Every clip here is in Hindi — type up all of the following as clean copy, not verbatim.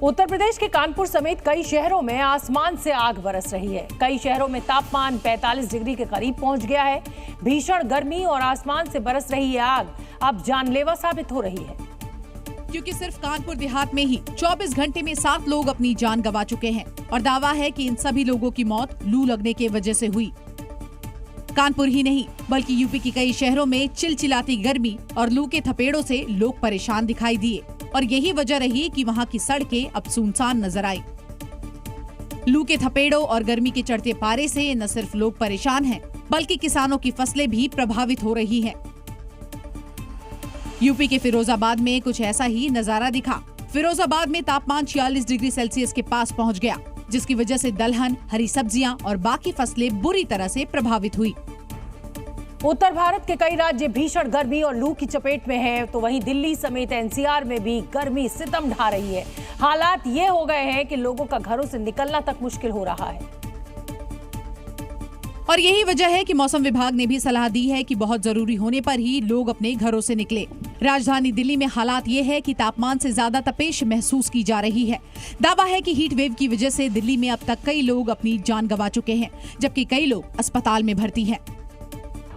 उत्तर प्रदेश के कानपुर समेत कई शहरों में आसमान से आग बरस रही है। कई शहरों में तापमान 45 डिग्री के करीब पहुंच गया है। भीषण गर्मी और आसमान से बरस रही ये आग अब जानलेवा साबित हो रही है, क्योंकि सिर्फ कानपुर देहात में ही 24 घंटे में 7 लोग अपनी जान गंवा चुके हैं और दावा है कि इन सभी लोगों की मौत लू लगने की वजह से हुई। कानपुर ही नहीं बल्कि यूपी के कई शहरों में चिलचिलाती गर्मी और लू के थपेड़ों से लोग परेशान दिखाई दिए और यही वजह रही कि वहां की सड़कें अब सुनसान नजर आई। लू के थपेड़ों और गर्मी के चढ़ते पारे से न सिर्फ लोग परेशान हैं, बल्कि किसानों की फसलें भी प्रभावित हो रही हैं। यूपी के फिरोजाबाद में कुछ ऐसा ही नजारा दिखा। फिरोजाबाद में तापमान 46 डिग्री सेल्सियस के पास पहुंच गया, जिसकी वजह से दलहन, हरी सब्जियां और बाकी फसलें बुरी तरह से प्रभावित हुई। उत्तर भारत के कई राज्य भीषण गर्मी और लू की चपेट में हैं, तो वहीं दिल्ली समेत एनसीआर में भी गर्मी सितम ढा रही है। हालात ये हो गए हैं कि लोगों का घरों से निकलना तक मुश्किल हो रहा है। और यही वजह है कि मौसम विभाग ने भी सलाह दी है कि बहुत जरूरी होने पर ही लोग अपने घरों से निकले। राजधानी दिल्ली में हालात ये है कि तापमान से ज्यादा तपेश महसूस की जा रही है। दावा है कि हीट वेव की वजह से दिल्ली में अब तक कई लोग अपनी जान गंवा चुके हैं, जबकि कई लोग अस्पताल में भर्ती हैं।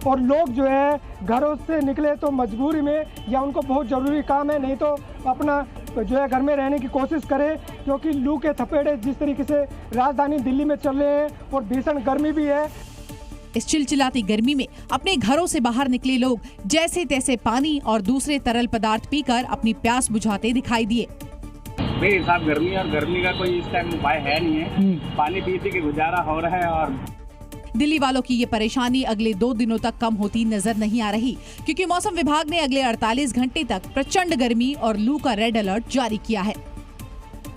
और लोग जो है घरों से निकले तो मजबूरी में या उनको बहुत ज़रूरी काम है, नहीं तो अपना जो है घर में रहने की कोशिश करें, क्योंकि लू के थपेड़े जिस तरीके से राजधानी दिल्ली में चल रहे हैं और भीषण गर्मी भी है। इस चिलचिलाती गर्मी में अपने घरों से बाहर निकले लोग जैसे तैसे पानी और दूसरे तरल पदार्थ पीकर अपनी प्यास बुझाते दिखाई दिए। मेरे हिसाब गर्मी का कोई इस टाइम उपाय है नहीं है। पानी पी के गुजारा हो रहा है। और दिल्ली वालों की ये परेशानी अगले 2 दिनों तक कम होती नजर नहीं आ रही, क्योंकि मौसम विभाग ने अगले 48 घंटे तक प्रचंड गर्मी और लू का रेड अलर्ट जारी किया है।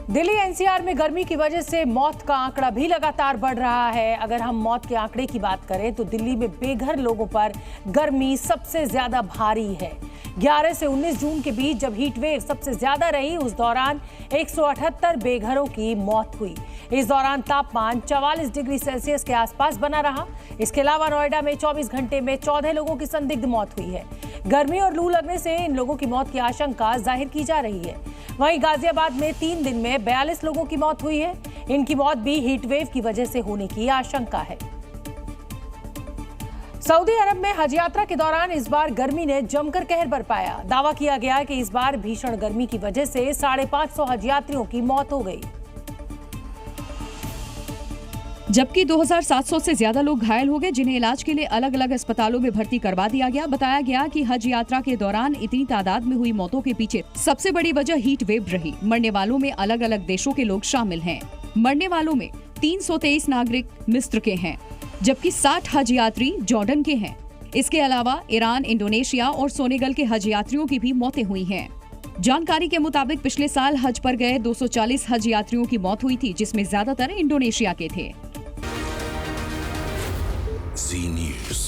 दिल्ली एनसीआर में गर्मी की वजह से मौत का आंकड़ा भी लगातार बढ़ रहा है। अगर हम मौत के आंकड़े की बात करें तो दिल्ली में बेघर लोगों पर गर्मी सबसे ज्यादा भारी है। 11 से 19 जून के बीच जब हीट वेव सबसे ज्यादा रही, उस दौरान 178 बेघरों की मौत हुई। इस दौरान तापमान 44 डिग्री सेल्सियस के आसपास बना रहा। इसके अलावा नोएडा में 24 घंटे में 14 लोगों की संदिग्ध मौत हुई है। गर्मी और लू लगने से इन लोगों की मौत की आशंका जाहिर की जा रही है। वहीं गाजियाबाद में 3 दिन में 42 लोगों की मौत हुई है। इनकी मौत भी हीट वेव की वजह से होने की आशंका है। सऊदी अरब में हज यात्रा के दौरान इस बार गर्मी ने जमकर कहर बरपाया। दावा किया गया कि इस बार भीषण गर्मी की वजह से 550 हज यात्रियों की मौत हो गई, जबकि 2700 से ज्यादा लोग घायल हो गए, जिन्हें इलाज के लिए अलग अलग अस्पतालों में भर्ती करवा दिया गया। बताया गया कि हज यात्रा के दौरान इतनी तादाद में हुई मौतों के पीछे सबसे बड़ी वजह हीट वेव रही। मरने वालों में अलग अलग देशों के लोग शामिल हैं। मरने वालों में 323 नागरिक मिस्र के हैं, जबकि 60 हज यात्री जॉर्डन के हैं। इसके अलावा ईरान, इंडोनेशिया और सोनेगल के हज यात्रियों की भी मौतें हुई हैं। जानकारी के मुताबिक पिछले साल हज पर गए 240 हज यात्रियों की मौत हुई थी, जिसमें ज्यादातर इंडोनेशिया के थे। Z News।